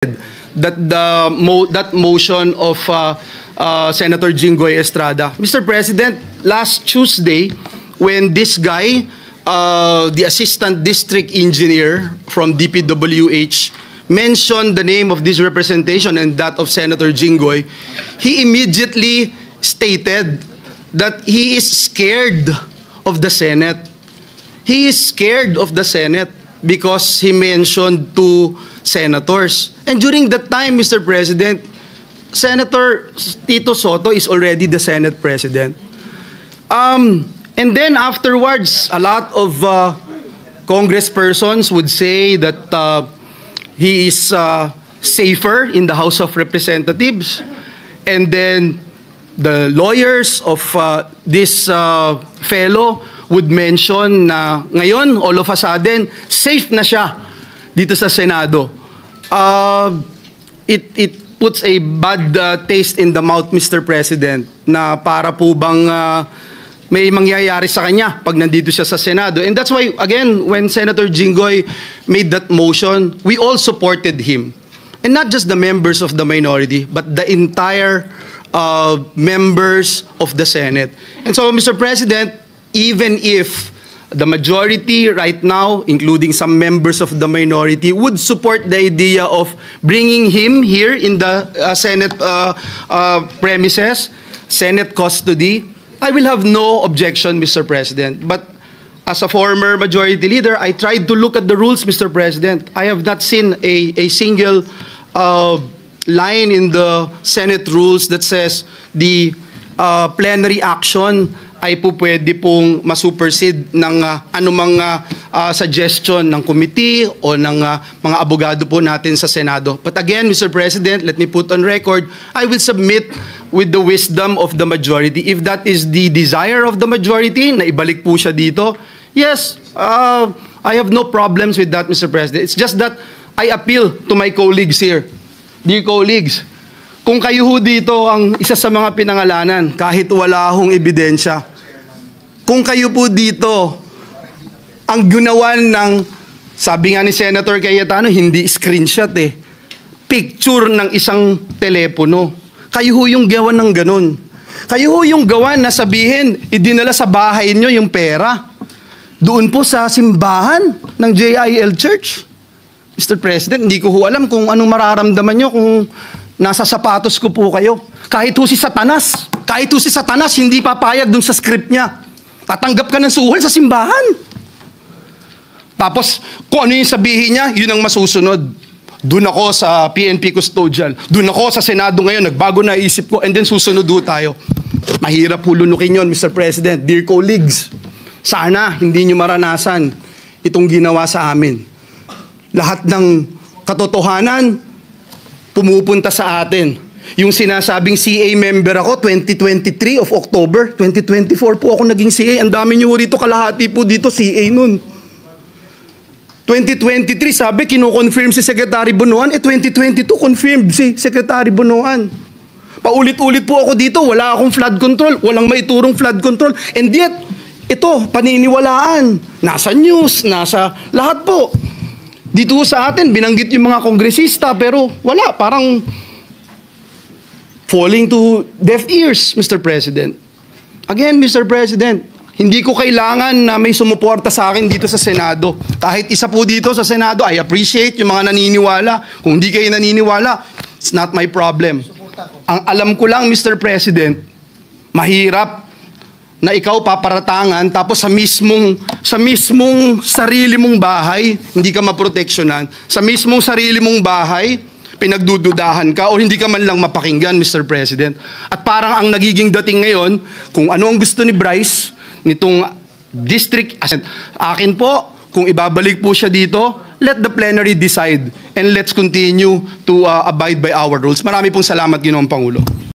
that motion of Senator Jinggoy Estrada. Mr. President, last Tuesday, when this guy, the assistant district engineer from DPWH, mentioned the name of this representation and that of Senator Jinggoy, he immediately stated that he is scared of the Senate. He is scared of the Senate because he mentioned two senators. And during that time, Mr. President, Senator Tito Soto is already the Senate President. And then afterwards, a lot of congresspersons would say that he is safer in the House of Representatives. And then the lawyers of this fellow would mention na ngayon, all of a sudden, safe na siya dito sa Senado. It puts a bad taste in the mouth, Mr. President, na para po bang may mangyayari sa kanya pag nandito siya sa Senado. And that's why, again, when Senator Jinggoy made that motion, we all supported him. And not just the members of the minority, but the entire members of the Senate. And so, Mr. President, even if the majority right now, including some members of the minority, would support the idea of bringing him here in the Senate premises, Senate custody, I will have no objection, Mr. President. But as a former majority leader, I tried to look at the rules, Mr. President. I have not seen a single line in the Senate rules that says the plenary action ay po pwede pong masupersede ng anumang suggestion ng committee o ng mga abogado po natin sa Senado. But again, Mr. President, let me put on record, I will submit with the wisdom of the majority. If that is the desire of the majority, na ibalik po siya dito, yes, I have no problems with that, Mr. President. It's just that I appeal to my colleagues here. Dear colleagues, kung kayo ho dito ang isa sa mga pinangalanan, kahit wala hong ebidensya, kung kayo po dito ang gunawan ng, sabi nga ni Senator Cayetano, hindi screenshot picture ng isang telepono. Kayo ho yung gawan ng ganun. Kayo ho yung gawan na sabihin, idinala sa bahay nyo yung pera. Doon po sa simbahan ng JIL Church. Mr. President, hindi ko ho alam kung anong mararamdaman nyo kung nasa sapatos ko po kayo. Kahit ho si Satanas, hindi papayag dun sa script niya. Tatanggap ka ng suhol sa simbahan. Tapos, kung ano yung sabihin niya, yun ang masusunod. Doon ako sa PNP custodial. Doon ako sa Senado ngayon, nagbago na isip ko, and then susunod do tayo. Mahirap hulunukin yun, Mr. President. Dear colleagues, sana hindi nyo maranasan itong ginawa sa amin. Lahat ng katotohanan, pumupunta sa atin. Yung sinasabing CA member ako, 2023 of October, 2024 po ako naging CA. Ang dami nyo rito, kalahati po dito CA nun. 2023, sabi, kino-confirm si Secretary Bonoan, 2022, confirmed si Secretary Bonoan. Paulit-ulit po ako dito, wala akong flood control, walang maiturong flood control. And yet, ito, paniniwalaan. Nasa news, nasa lahat po. Dito sa atin, binanggit yung mga kongresista, pero wala, parang falling to deaf ears, Mr. President. Again, Mr. President, hindi ko kailangan na may sumuporta sa akin dito sa Senado. Kahit isa po dito sa Senado, I appreciate yung mga naniniwala. Kung hindi kayo naniniwala, it's not my problem. Ang alam ko lang, Mr. President, mahirap na ikaw paparatangan tapos sa mismong sarili mong bahay, hindi ka maproteksyonan. Sa mismong sarili mong bahay, pinagdududahan ka o hindi ka man lang mapakinggan, Mr. President. At parang ang nagiging dating ngayon, kung ano ang gusto ni Bryce, nitong district, akin po, kung ibabalik po siya dito, let the plenary decide and let's continue to abide by our rules. Marami pong salamat, Ginoong Pangulo.